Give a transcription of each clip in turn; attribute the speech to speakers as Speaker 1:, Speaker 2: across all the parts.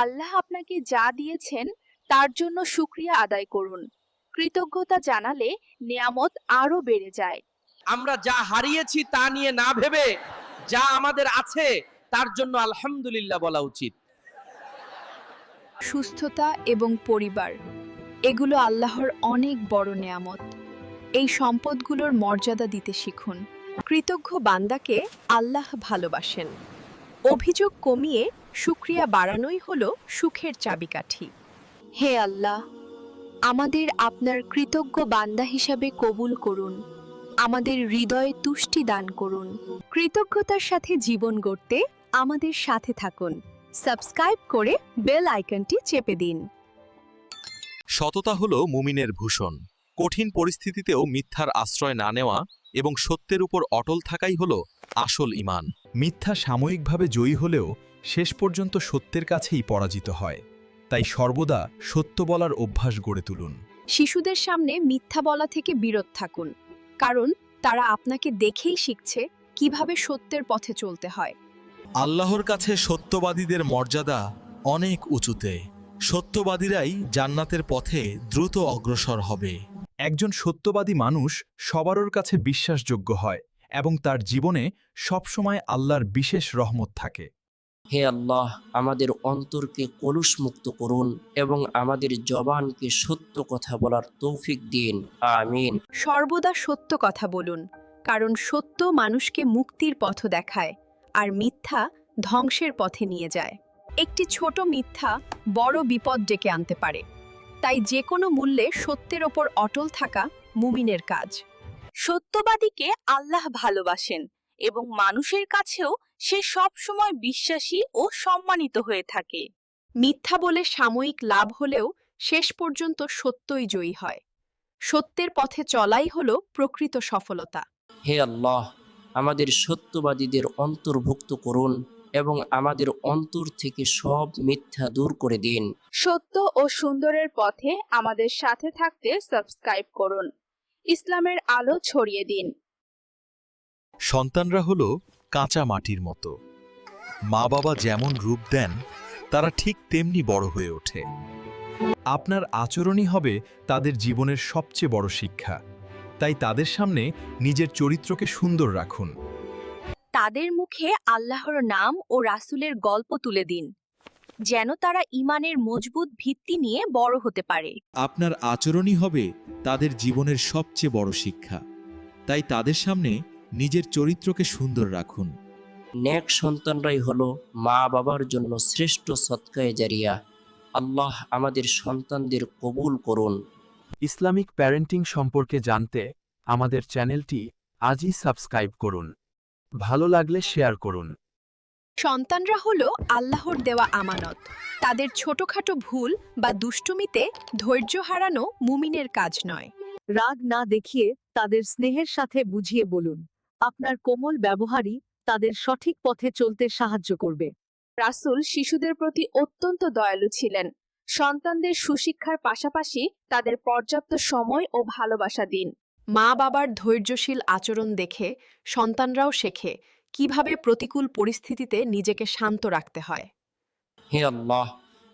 Speaker 1: আল্লাহ আপনাকে যা দিয়েছেন তার জন্য শুকরিয়া আদায় করুন। কৃতজ্ঞতা জানালে নেয়ামত আরো বেড়ে যায়।
Speaker 2: আমরা যা হারিয়েছি তা নিয়ে না ভেবে যা আমাদের আছে তার জন্য আলহামদুলিল্লাহ বলা উচিত।
Speaker 1: সুস্থতা এবং পরিবার, এগুলো আল্লাহর অনেক বড় নেয়ামত। এই সম্পদগুলোর মর্যাদা দিতে শিখুন। কৃতজ্ঞ বান্দাকে আল্লাহ ভালোবাসেন। অভিযোগ কমিয়ে শুকরিয়া বাড়ানোই হলো সুখের চাবিকাঠি। হে আল্লাহ, আমাদের আপনার কৃতজ্ঞ বান্দা হিসাবে কবুল করুন। আমাদের হৃদয়ে তুষ্টি দান করুন। কৃতজ্ঞতার সাথে জীবন গড়তে আমাদের সাথে থাকুন। সাবস্ক্রাইব করে বেল আইকনটি চেপে দিন।
Speaker 3: সততা হলো মুমিনের ভূষণ। কঠিন পরিস্থিতিতেও মিথ্যার আশ্রয় না নেওয়া এবং সত্যের উপর অটল থাকাই হলো আসল ঈমান। মিথ্যা সাময়িকভাবে জয়ী হলেও শেষ পর্যন্ত সত্যের কাছেই পরাজিত হয়। তাই সর্বদা সত্য বলার অভ্যাস গড়ে তুলুন।
Speaker 1: শিশুদের সামনে মিথ্যা বলা থেকে বিরত থাকুন, কারণ তারা আপনাকে দেখেই শিখছে কিভাবে সত্যের পথে চলতে হয়।
Speaker 3: আল্লাহর কাছে সত্যবাদীদের মর্যাদা অনেক উঁচুতে। সত্যবাদীরাই জান্নাতের পথে দ্রুত অগ্রসর হবে। একজন সত্যবাদী মানুষ সবারর কাছে বিশ্বাসযোগ্য হয় এবং তার জীবনে সবসময় আল্লাহর বিশেষ রহমত থাকে।
Speaker 4: হে আল্লাহ, আমাদের অন্তরকে কলুষমুক্ত করুন এবং আমাদের জবানকে সত্য কথা বলার তৌফিক দিন। আমিন।
Speaker 1: সর্বদা সত্য কথা বলুন, কারণ সত্য মানুষকে মুক্তির পথ দেখায় আর মিথ্যা ধ্বংসের পথে নিয়ে যায়। একটি ছোট মিথ্যা বড় বিপদ ডেকে আনতে পারে। তাই যে কোনো মূল্যে সত্যের ওপর অটল থাকা মুমিনের কাজ। সত্যবাদীকে আল্লাহ ভালোবাসেন এবং মানুষের কাছেও সে সব সময় বিশ্বাসী ও সম্মানিত হয়ে থাকে। মিথ্যা বলে সাময়িক লাভ হলেও শেষ পর্যন্ত সত্যই জয়ী হয়। সত্যের পথে চলাই হলো প্রকৃত সফলতা।
Speaker 4: হে আল্লাহ, আমাদের সত্যবাদীদের অন্তর্ভুক্ত করুন এবং আমাদের অন্তর থেকে সব মিথ্যা দূর করে দিন।
Speaker 1: সত্য ও সুন্দরের পথে আমাদের সাথে থাকতে সাবস্ক্রাইব করুন। ইসলামের আলো ছড়িয়ে দিন।
Speaker 3: সন্তানরা হলো কাঁচা মাটির মতো। মা বাবা যেমন রূপ দেন তারা ঠিক তেমনি বড় হয়ে ওঠে। আপনার আচরণই হবে তাদের জীবনের সবচেয়ে বড় শিক্ষা। তাই তাদের সামনে নিজের চরিত্রকে সুন্দর রাখুন।
Speaker 1: তাদের মুখে আল্লাহর নাম ও রাসূলের গল্প তুলে দিন, যেন তারা ঈমানের মজবুত ভিত্তি নিয়ে বড় হতে পারে।
Speaker 3: আপনার আচরণই হবে তাদের জীবনের সবচেয়ে বড় শিক্ষা। তাই তাদের সামনে নিজের চরিত্রকে সুন্দর রাখুন।
Speaker 4: নেক সন্তানরাই হলো মা বাবার জন্য শ্রেষ্ঠ সদকায়ে জারিয়া। আল্লাহ আমাদের সন্তানদের কবুল করুন।
Speaker 5: ইসলামিক প্যারেন্টিং সম্পর্কে জানতে আমাদের চ্যানেলটি আজই সাবস্ক্রাইব করুন। ভালো লাগলে শেয়ার করুন।
Speaker 1: সন্তানরা হলো আল্লাহর দেওয়া আমানত। তাদের ছোটখাটো ভুল বা দুষ্টুমিতে ধৈর্য হারানো মুমিনের কাজ নয়।
Speaker 6: রাগ না দেখিয়ে তাদের স্নেহের সাথে বুঝিয়ে বলুন। আপনার কোমল ব্যবহারই তাদের সঠিক পথে চলতে সাহায্য করবে।
Speaker 1: রাসূল শিশুদের প্রতি অত্যন্ত দয়ালু ছিলেন। সন্তানদের সুশিক্ষার পাশাপাশি তাদের পর্যাপ্ত সময় ও ভালোবাসা দিন। মা বাবার ধৈর্যশীল আচরণ দেখে সন্তানরাও শেখে কিভাবে প্রতিকূল পরিস্থিতিতে নিজেকে শান্ত রাখতে হয়।
Speaker 4: হে আল্লাহ,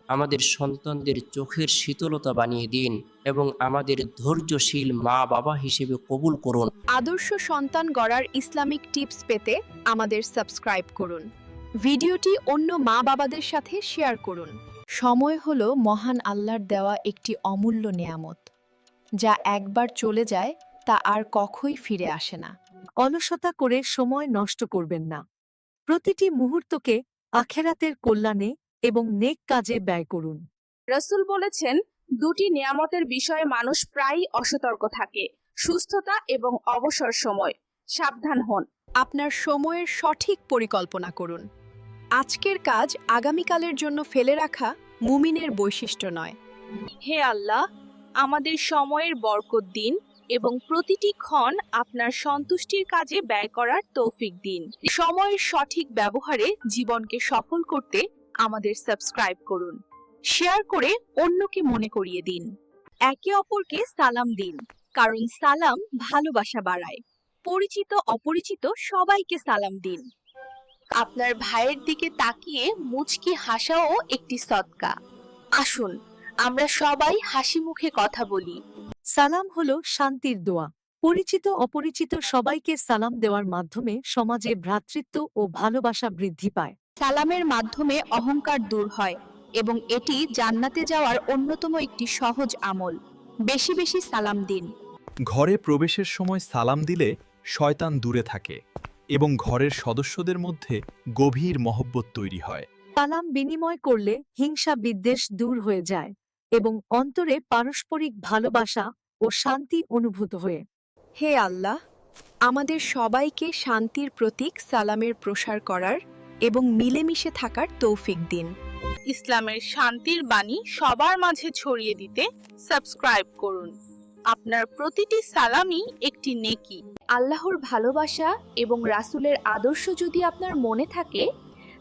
Speaker 4: আমাদের সন্তানদের চোখের শীতলতা বানিয়ে দিন এবং আমাদের ধৈর্যশীল মা বাবা হিসেবে কবুল করুন।
Speaker 1: আদর্শ সন্তান গড়ার ইসলামিক টিপস পেতে আমাদের সাবস্ক্রাইব করুন। ভিডিওটি অন্য মা বাবাদের সাথে শেয়ার করুন। সময় হলো মহান আল্লাহর দেওয়া একটি অমূল্য নেয়ামত, যা একবার চলে যায় তা আর কখনোই ফিরে আসে না।
Speaker 6: অলসতা করে সময় নষ্ট করবেন না। প্রতিটি মুহূর্তকে আখেরাতের কল্যাণে এবং নেক কাজে ব্যয় করুন।
Speaker 1: রাসূল বলেছেন, দুটি নেয়ামতের বিষয়ে মানুষ প্রায়ই অসতর্ক থাকে: সুস্থতা এবং অবসর সময়। সাবধান হন। আপনার সময়ের সঠিক পরিকল্পনা করুন। আজকের কাজ আগামীকালের জন্য ফেলে রাখা মুমিনের বৈশিষ্ট্য নয়। হে আল্লাহ, আমাদের সময়ের বরকত দিন এবং প্রতিটি ক্ষণ আপনার সন্তুষ্টির কাজে ব্যয় করার তৌফিক দিন। সময়ের সঠিক ব্যবহারে জীবনকে সফল করতে আমাদের সাবস্ক্রাইব করুন। শেয়ার করে অন্যকে মনে করিয়ে দিন। একে অপরকে সালাম দিন, কারণ সালাম ভালোবাসা বাড়ায়। পরিচিত অপরিচিত সবাইকে সালাম দিন। আপনার ভাইয়ের দিকে তাকিয়ে মুচকি হাসাও একটি সদকা। আসুন আমরা সবাই হাসি মুখে কথা বলি।
Speaker 6: সালাম হলো শান্তির দোয়া। পরিচিত অপরিচিত সবাইকে সালাম দেওয়ার মাধ্যমে সমাজে ভ্রাতৃত্ব ও ভালোবাসা বৃদ্ধি পায়।
Speaker 1: সালামের মাধ্যমে অহংকার দূর হয় এবং এটি জান্নাতে যাওয়ার অন্যতম একটি সহজ আমল। বেশি বেশি সালাম দিন।
Speaker 3: ঘরে প্রবেশের সময় সালাম দিলে শয়তান দূরে থাকে এবং ঘরের সদস্যদের মধ্যে গভীর মহব্বত তৈরি হয়।
Speaker 6: সালাম বিনিময় করলে হিংসা বিদ্বেষ দূর হয়ে যায় এবং অন্তরে পারস্পরিক ভালোবাসা ও শান্তি অনুভূত হয়ে।
Speaker 1: হে আল্লাহ, আমাদের সবাইকে শান্তির প্রতীক সালামের প্রসার করার এবং মিলেমিশে থাকার তৌফিক দিন। ইসলামের শান্তির বাণী সবার মাঝে ছড়িয়ে দিতে সাবস্ক্রাইব করুন। আপনার প্রতিটি সালামই একটি নেকি। আল্লাহর ভালোবাসা এবং রাসূলের আদর্শ যদি আপনার মনে থাকে,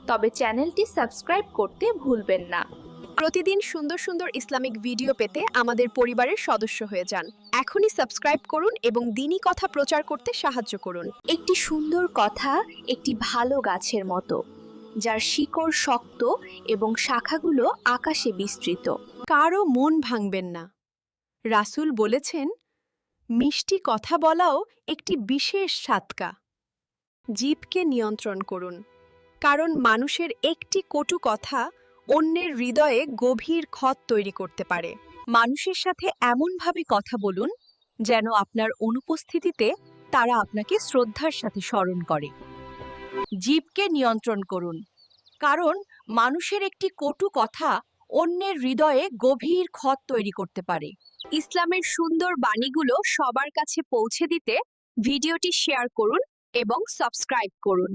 Speaker 1: তবে চ্যানেলটি সাবস্ক্রাইব করতে ভুলবেন না। প্রতিদিন সুন্দর সুন্দর ইসলামিক ভিডিও পেতে আমাদের পরিবারের সদস্য হয়ে যান। এখনই সাবস্ক্রাইব করুন এবং দ্বীনি কথা প্রচার করতে সাহায্য করুন। একটি সুন্দর কথা একটি ভালো গাছের মতো, যার শিকড় শক্ত এবং শাখাগুলো আকাশে বিস্তৃত। কারো মন ভাঙবেন না। রাসূল বলেছেন, মিষ্টি কথা বলাও একটি বিশেষ সাদকা। জিভকে নিয়ন্ত্রণ করুন, কারণ মানুষের একটি কটু কথা অন্যের হৃদয়ে গভীর ক্ষত তৈরি করতে পারে। মানুষের সাথে এমনভাবে কথা বলুন যেন আপনার অনুপস্থিতিতে তারা আপনাকে শ্রদ্ধার সাথে স্মরণ করে। জিভকে নিয়ন্ত্রণ করুন, কারণ মানুষের একটি কটু কথা অন্যের হৃদয়ে গভীর ক্ষত তৈরি করতে পারে। ইসলামের সুন্দর বাণীগুলো সবার কাছে পৌঁছে দিতে ভিডিওটি শেয়ার করুন এবং সাবস্ক্রাইব করুন।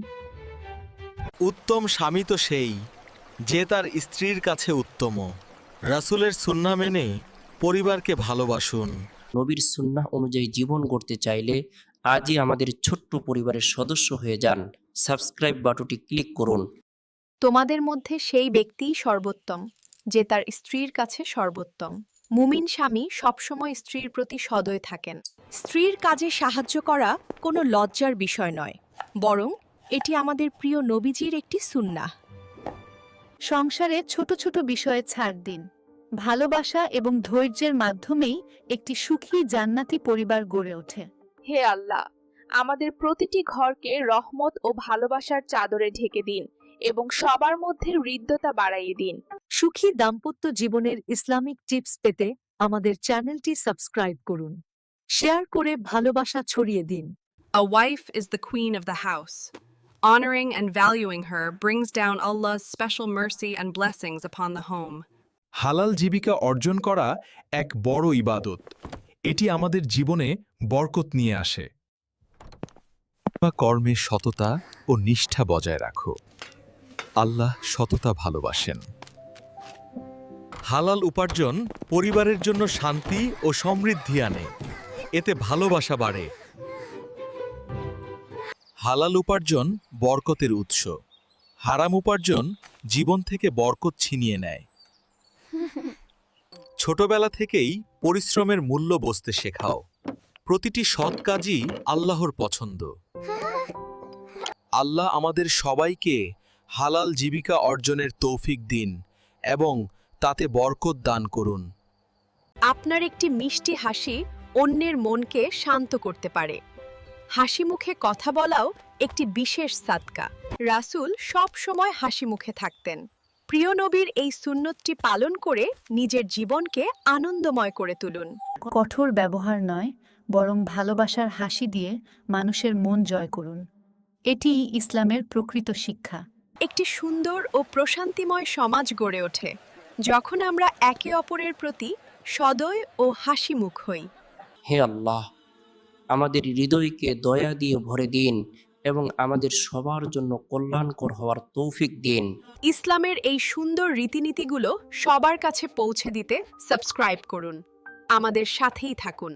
Speaker 3: উত্তম স্বামী তো সেই যে তার স্ত্রীর কাছে উত্তম। রাসূলের সুন্নাহ মেনে পরিবারকে ভালোবাসুন।
Speaker 4: নবীর সুন্নাহ অনুযায়ী জীবন গড়তে চাইলে আজই আমাদের ছোট্ট পরিবারের সদস্য হয়ে যান। সাবস্ক্রাইব বাটনটি ক্লিক করুন।
Speaker 1: তোমাদের মধ্যে সেই ব্যক্তিই সর্বোত্তম যে তার স্ত্রীর কাছে সর্বোত্তম। মুমিন স্বামী সবসময় স্ত্রীর প্রতি সদয় থাকেন। স্ত্রীর কাজে সাহায্য করা কোনো লজ্জার বিষয় নয়, বরং এটি আমাদের প্রিয় নবীজির একটি সুন্নাহ।
Speaker 6: সংসারে ছোট ছোট বিষয়ে ছাড় দিন। ভালোবাসা এবং ধৈর্যের মাধ্যমেই একটি সুখী জান্নাতি পরিবার গড়ে ওঠে।
Speaker 1: হে আল্লাহ, আমাদের প্রতিটি ঘরকে রহমত ও ভালোবাসার চাদরে ঢেকে দিন এবং সবার মধ্যে হৃদ্যতা বাড়াইয়ে দিন।
Speaker 6: সুখী দাম্পত্য জীবনের ইসলামিক টিপস পেতে আমাদের চ্যানেলটি সাবস্ক্রাইব করুন। শেয়ার করে ভালোবাসা ছড়িয়ে দিন।
Speaker 7: A wife is the queen of the house. Honoring and valuing her brings down Allah's special mercy and blessings upon the home.
Speaker 3: হালাল জীবিকা অর্জন করা এক বড় ইবাদত। এটি আমাদের জীবনে বরকত নিয়ে আসে। কর্মে সততা ও নিষ্ঠা বজায় রাখো। আল্লাহ সততা ভালোবাসেন। হালাল উপার্জন পরিবারের জন্য শান্তি ও সমৃদ্ধি আনে। এতে ভালোবাসা বাড়ে। হালাল উপার্জন বরকতের উৎস। হারাম উপার্জন জীবন থেকে বরকত ছিনিয়ে নেয়। ছোটবেলা থেকেই পরিশ্রমের মূল্য বুঝতে শেখাও। প্রতিটি সৎ কাজই আল্লাহর পছন্দ। আল্লাহ আমাদের সবাইকে হালাল জীবিকা অর্জনের তৌফিক দিন এবং তাতে বরকত দান করুন।
Speaker 1: আপনার একটি মিষ্টি হাসি অন্যের মনকে শান্ত করতে পারে। হাসি মুখে কথা বলাও একটি বিশেষ সাদকা। রাসূল সব সময় হাসি মুখে থাকতেন। প্রিয় নবীর এই সুন্নতটি পালন করে নিজের জীবনকে আনন্দময় করে তুলুন।
Speaker 6: কঠোর ব্যবহার নয়, বরং ভালোবাসার হাসি দিয়ে মানুষের মন জয় করুন। এটি ইসলামের প্রকৃত শিক্ষা।
Speaker 1: একটি সুন্দর ও প্রশান্তিময় সমাজ গড়ে ওঠে যখন আমরা একে অপরের প্রতি সদয় ও হাসিমুখ হই।
Speaker 4: হে আল্লাহ, আমাদের হৃদয়কে দয়া দিয়ে ভরে দিন এবং আমাদের সবার জন্য কল্যাণকর হওয়ার তৌফিক দিন।
Speaker 1: ইসলামের এই সুন্দর রীতিনীতিগুলো সবার কাছে পৌঁছে দিতে সাবস্ক্রাইব করুন। আমাদের সাথেই থাকুন।